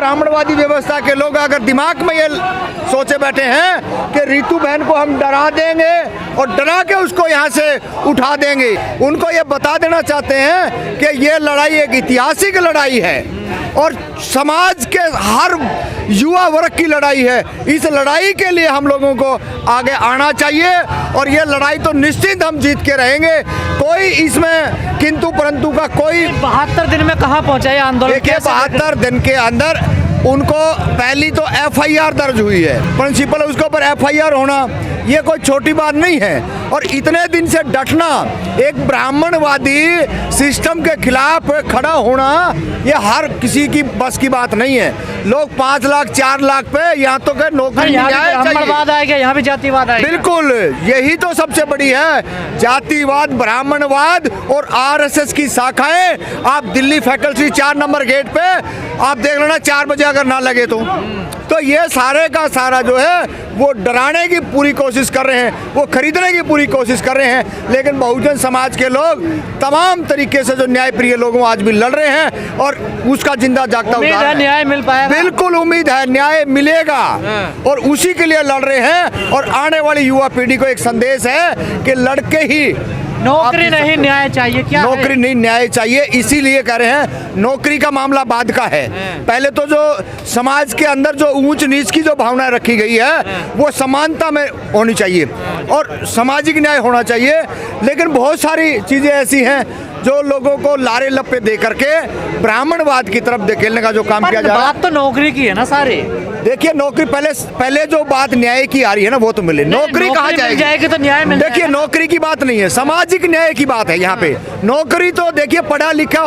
ब्राह्मणवादी व्यवस्था के लोग अगर दिमाग में ये सोचे बैठे हैं कि रितु बहन को हम डरा देंगे और डरा के उसको यहाँ से उठा देंगे, उनको ये बता देना चाहते हैं कि ये लड़ाई एक ऐतिहासिक लड़ाई है और समाज के हर युवा वर्ग की लड़ाई है। इस लड़ाई के लिए हम लोगों को आगे आना चाहिए और ये लड़ाई तो निश्चित हम जीत के रहेंगे। कोई इसमें किंतु परंतु का कोई 72 दिन में कहाँ पहुँचा ये आंदोलन? देखिए 72 दिन के अंदर उनको पहली तो एफआईआर दर्ज हुई है, प्रिंसिपल उसके ऊपर एफआईआर होना ये कोई छोटी बात नहीं है। और इतने दिन से डटना, एक ब्राह्मणवादी सिस्टम के खिलाफ खड़ा होना, ये हर किसी की बस की बात नहीं है। लोग 5 लाख 4 लाख पे यहाँ तो के नौकरी ब्राह्मणवाद आएगा, यहाँ भी जातिवाद आएगा। बिल्कुल, यही तो सबसे बड़ी है, जातिवाद, ब्राह्मणवाद और आरएसएस की शाखाएं। आप दिल्ली फैकल्टी 4 नंबर गेट पे आप देख लेना, 4 बजे अगर ना लगे तो ये सारे का सारा जो है वो डराने की पूरी कोशिश कर रहे हैं, वो खरीदने की पूरी कोशिश कर रहे हैं। लेकिन बहुजन समाज के लोग तमाम तरीके से जो न्याय प्रिय लोगों आज भी लड़ रहे हैं और उसका जिंदा जागता उदाहरण है। न्याय मिल पाएगा, बिल्कुल उम्मीद है न्याय मिलेगा और उसी के लिए लड़ रहे हैं। और आने वाली युवा पीढ़ी को एक संदेश है कि लड़के ही नौकरी नहीं न्याय चाहिए। क्या नौकरी नहीं न्याय चाहिए, इसीलिए कह रहे हैं नौकरी का मामला बाद का है। पहले तो जो समाज के अंदर जो ऊंच नीच की जो भावना रखी गई है वो समानता में होनी चाहिए और सामाजिक न्याय होना चाहिए। लेकिन बहुत सारी चीजें ऐसी हैं जो लोगों को लारे लप्पे दे करके ब्राह्मणवाद की तरफ धकेलने का जो काम किया जा रहा है। बात तो नौकरी की है ना सारी। देखिए नौकरी पहले जो बात न्याय की आ रही है ना वो तो मिले, नौकरी कहाँ जाएगी तो न्याय मिल देखिए नौकरी की बात नहीं है, सामाजिक न्याय की बात है यहाँ पे। नौकरी तो देखिए पढ़ा लिखा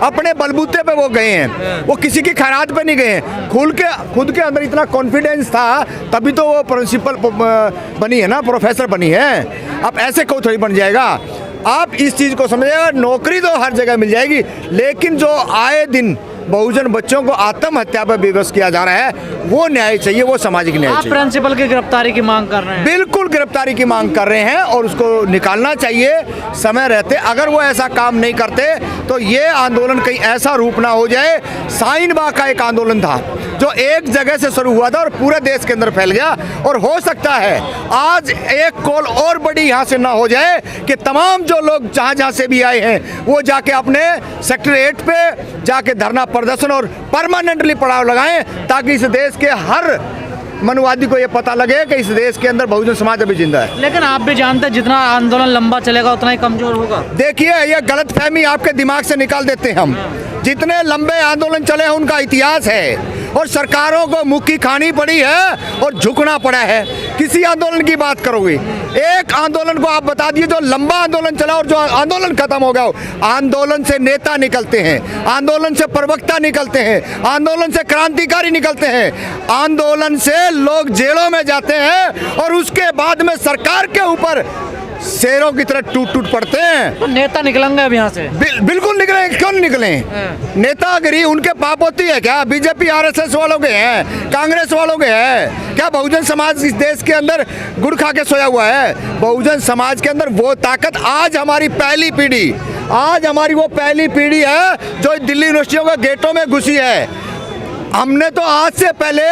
अपने बलबूते पे वो गए हैं, वो किसी की खैरात पे नहीं गए हैं। खुद के अंदर इतना कॉन्फिडेंस था तभी तो वो प्रिंसिपल बनी है ना, प्रोफेसर बनी है। अब ऐसे कोई थोड़ी बन जाएगा। आप इस चीज को समझिएगा, नौकरी तो हर जगह मिल जाएगी, लेकिन जो आए दिन बहुजन बच्चों को आत्महत्या पर विवश किया जा रहा है वो न्याय चाहिए, वो सामाजिक न्याय चाहिए। प्रिंसिपल की गिरफ्तारी की मांग कर रहे हैं? बिल्कुल गिरफ्तारी की मांग कर रहे हैं और उसको निकालना चाहिए समय रहते। अगर वो ऐसा काम नहीं करते तो ये आंदोलन कहीं ऐसा रूप ना हो जाए। शाहीन बाग का एक आंदोलन था जो एक जगह से शुरू हुआ था और पूरे देश के अंदर फैल गया, और हो सकता है आज एक कॉल और बड़ी यहाँ से ना हो जाए कि तमाम जो लोग जहाँ से भी आए हैं वो जाके अपने सेक्टर 8 पे जाके धरना प्रदर्शन और परमानेंटली पड़ाव लगाएं, ताकि इस देश के हर मनुवादी को ये पता लगे कि इस देश के अंदर बहुजन समाज अभी जिंदा है। लेकिन आप भी जानते हैं जितना आंदोलन लंबा चलेगा उतना ही कमजोर होगा। देखिए ये गलतफहमी आपके दिमाग से निकाल देते हैं हम। जितने लंबे आंदोलन चले हैं उनका इतिहास है और सरकारों को मुक्की खानी पड़ी है और झुकना पड़ा है। किसी आंदोलन की बात करोगे, एक आंदोलन को आप बता दिए जो लंबा आंदोलन चला और जो आंदोलन खत्म हो गया। आंदोलन से नेता निकलते हैं, आंदोलन से प्रवक्ता निकलते हैं, आंदोलन से क्रांतिकारी निकलते हैं, आंदोलन से लोग जेलों में जाते हैं और उसके बाद में सरकार के ऊपर शेरों की तरह टूट पड़ते हैं। तो नेता निकलेंगे अब यहाँ से? बिल्कुल निकलेंगे, क्यों नहीं निकले? नेतागिरी उनके पाप होती है क्या? बीजेपी आरएसएस वालों के हैं, कांग्रेस वालों के हैं क्या? बहुजन समाज इस देश के अंदर गुड़ खा के सोया हुआ है। बहुजन समाज के अंदर वो ताकत आज हमारी पहली पीढ़ी, आज हमारी वो पहली पीढ़ी है जो दिल्ली यूनिवर्सिटियों के गेटों में घुसी है। हमने तो आज से पहले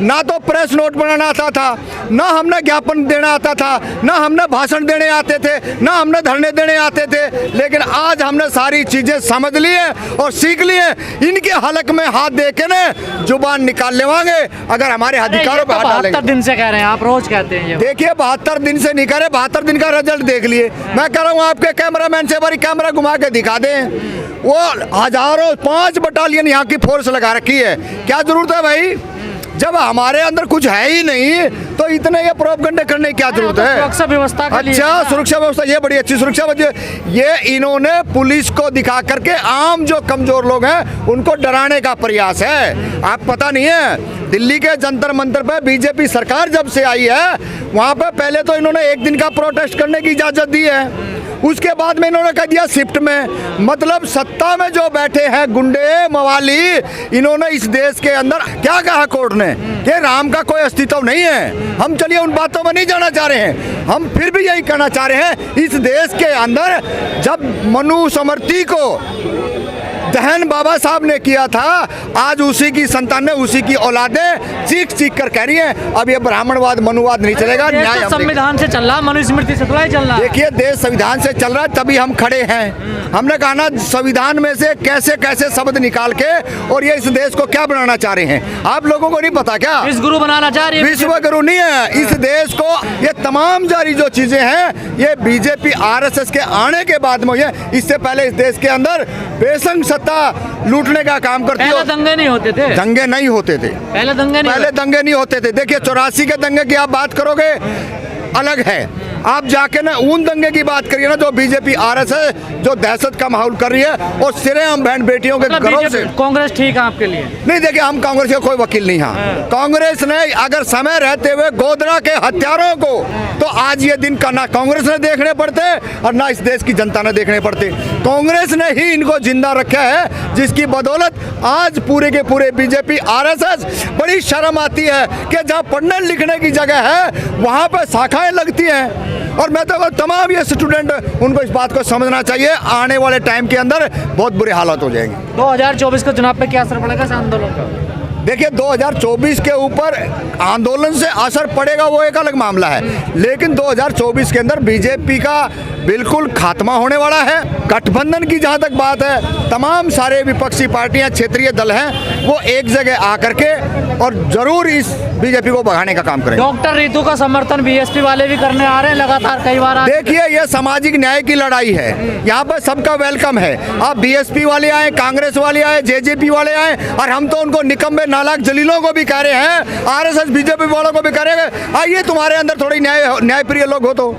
ना तो प्रेस नोट बनाना आता था, ना हमने ज्ञापन देना आता था, ना हमने भाषण देने आते थे, ना हमने धरने देने आते थे। लेकिन आज हमने सारी चीजें समझ ली है और सीख ली है। इनके हलक में हाथ दे के न जुबान निकाल लेवांगे अगर हमारे अधिकारों पर हाथ डालेंगे। 72 दिन से कह रहे हैं आप, रोज कहते हैं ये। देखिए 72 दिन से नहीं करे, 72 दिन का रिजल्ट देख लिए। मैं कह रहा हूँ आपके कैमरामैन से बारी कैमरा घुमा के दिखा दें। वो हजारों 5 बटालियन यहाँ की फोर्स लगा रखी है। क्या जरूरत है भाई? जब हमारे अंदर कुछ है ही नहीं तो इतने ये प्रोपगंडे करने की क्या जरूरत है? सुरक्षा व्यवस्था के लिए। अच्छा सुरक्षा व्यवस्था, ये बड़ी अच्छी सुरक्षा व्यवस्था। ये इन्होंने पुलिस को दिखा करके आम जो कमजोर लोग हैं उनको डराने का प्रयास है। आप पता नहीं है दिल्ली के जंतर मंतर पे बीजेपी सरकार जब से आई है वहां पे पहले तो इन्होंने एक दिन का प्रोटेस्ट करने की इजाजत दी है, उसके बाद में इन्होंने कह दिया शिफ्ट में। मतलब सत्ता में जो बैठे हैं गुंडे मवाली, इन्होंने इस देश के अंदर क्या कहा कोर्ट ने कि राम का कोई अस्तित्व नहीं है। हम चलिए उन बातों में नहीं जाना चाह रहे हैं, हम फिर भी यही कहना चाह रहे हैं इस देश के अंदर जब मनुस्मृति को दहन बाबा साहब ने किया था, आज उसी की संतानें, उसी की औलादें चीख चीख कर कह रही हैं अब ये ब्राह्मणवाद मनुवाद नहीं चलेगा, देश न्याय तो हम संविधान से चल रहा, मनुस्मृति से थोड़ा ही चल रहा है। देखिए देश संविधान से चल रहा है, तभी हम खड़े हैं। हमने कहा ना संविधान में से कैसे कैसे शब्द निकाल के और ये इस देश को क्या बनाना चाह रहे हैं, आप लोगों को नहीं पता क्या? विश्व गुरु बनाना चाह रही है। विश्व गुरु नहीं है इस देश को। ये तमाम जारी जो चीजें हैं ये बीजेपी आरएसएस के आने के बाद में है। इससे पहले इस देश के अंदर बेसंग सत्ता लूटने का काम करती पहले है। दंगे नहीं होते थे, दंगे नहीं होते थे, पहले दंगे नहीं होते थे। देखिए 84 के दंगे की आप बात करोगे अलग है, आप जाके ना उन दंगे की बात करिए ना जो बीजेपी आरएसएस जो दहशत का माहौल कर रही है और सिरे हम बहन बेटियों के घरों से। कांग्रेस ठीक है आपके लिए? नहीं देखिए हम कांग्रेस के कोई वकील नहीं हैं। कांग्रेस ने अगर समय रहते हुए गोधरा के हत्यारों को तो आज ये दिन का ना कांग्रेस ने देखने पड़ते और ना इस देश की जनता ने देखने पड़ते। कांग्रेस ने ही इनको जिंदा रखा है, जिसकी बदौलत आज पूरे के पूरे बीजेपी आरएसएस बड़ी शर्म आती है कि जहाँ पढ़ने लिखने की जगह है वहाँ पर शाखाएं लगती हैं। और मैं तो तमाम ये स्टूडेंट उनको इस बात को समझना चाहिए, आने वाले टाइम के अंदर बहुत बुरे हालात हो जाएंगे। 2024 के चुनाव पे क्या असर पड़ेगा इस आंदोलन का? देखिए 2024 के ऊपर आंदोलन से असर पड़ेगा वो एक अलग मामला है, लेकिन 2024 के अंदर बीजेपी का बिल्कुल खात्मा होने वाला है। गठबंधन की जहां तक बात है, तमाम सारे विपक्षी पार्टियां, क्षेत्रीय दल हैं, वो एक जगह आकर के और जरूर इस बीजेपी को भगाने का काम करेंगे। डॉक्टर रितु का समर्थन बीएसपी वाले भी करने आ रहे हैं लगातार कई बार। देखिए ये सामाजिक न्याय की लड़ाई है, यहाँ पर सबका वेलकम है। आप बीएसपी वाले आए, कांग्रेस वाले आए, जेजेपी वाले आए, और हम तो उनको निकम्मे नालायक जलीलों को भी कह रहे हैं, आरएसएस बीजेपी वालों को भी कह रहे हैं आइए तुम्हारे अंदर थोड़ी न्यायप्रिय लोग हो तो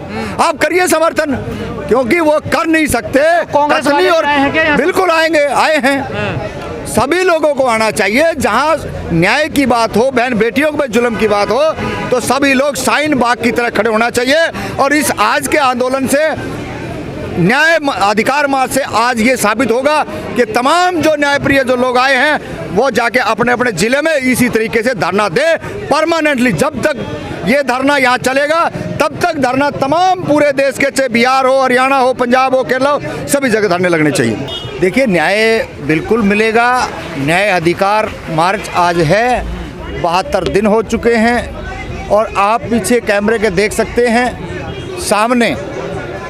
आप करिए समर्थन, क्योंकि वो कर नहीं सकते। कांग्रेस वाले और आए हैं क्या? बिल्कुल आएंगे, आए हैं। सभी लोगों को आना चाहिए। जहां न्याय की बात हो, बहन बेटियों पे जुल्म की बात हो, तो सभी लोग शाहीन बाग की तरह खड़े होना चाहिए। और इस आज के आंदोलन से, न्याय अधिकार मार्च से आज ये साबित होगा कि तमाम जो न्यायप्रिय जो लोग आए हैं वो जाके अपने अपने जिले में इसी तरीके से धरना दे परमानेंटली। जब तक ये धरना यहाँ चलेगा तब तक धरना तमाम पूरे देश के, चाहे बिहार हो, हरियाणा हो, पंजाब हो, केरल हो, सभी जगह धरने लगने चाहिए। देखिए न्याय बिल्कुल मिलेगा। न्याय अधिकार मार्च आज है, 72 दिन हो चुके हैं और आप पीछे कैमरे के देख सकते हैं सामने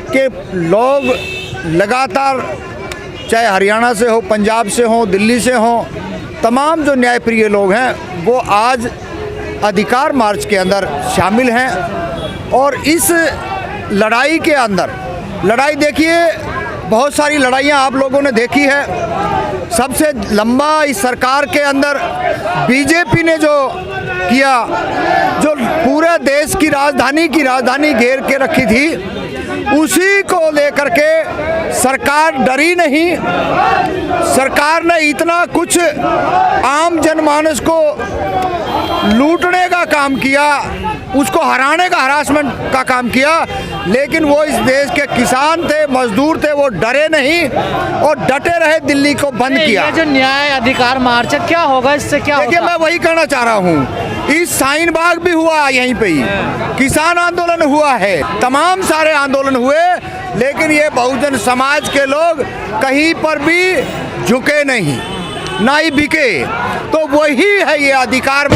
के लोग लगातार, चाहे हरियाणा से हो, पंजाब से हो, दिल्ली से हो, तमाम जो न्यायप्रिय लोग हैं वो आज अधिकार मार्च के अंदर शामिल हैं। और इस लड़ाई के अंदर, लड़ाई देखिए बहुत सारी लड़ाइयाँ आप लोगों ने देखी है। सबसे लंबा इस सरकार के अंदर बीजेपी ने जो किया, जो पूरे देश की राजधानी घेर के रखी थी, उसी को लेकर के सरकार डरी नहीं। सरकार ने इतना कुछ आम जनमानस को लूटने का काम किया, उसको हराने का, हरासमेंट का काम किया, लेकिन वो इस देश के किसान थे, मजदूर थे, वो डरे नहीं और डटे रहे, दिल्ली को बंद किया। ये जो न्याय अधिकार मार्च है क्या होगा, इससे क्या देखिए होगा? मैं वही कहना चाह रहा हूँ, इस शाहीन बाग भी हुआ, यहीं पे ही किसान आंदोलन हुआ है, तमाम सारे आंदोलन हुए, लेकिन ये बहुजन समाज के लोग कहीं पर भी झुके नहीं, ना ही बिके। तो वही है ये अधिकार।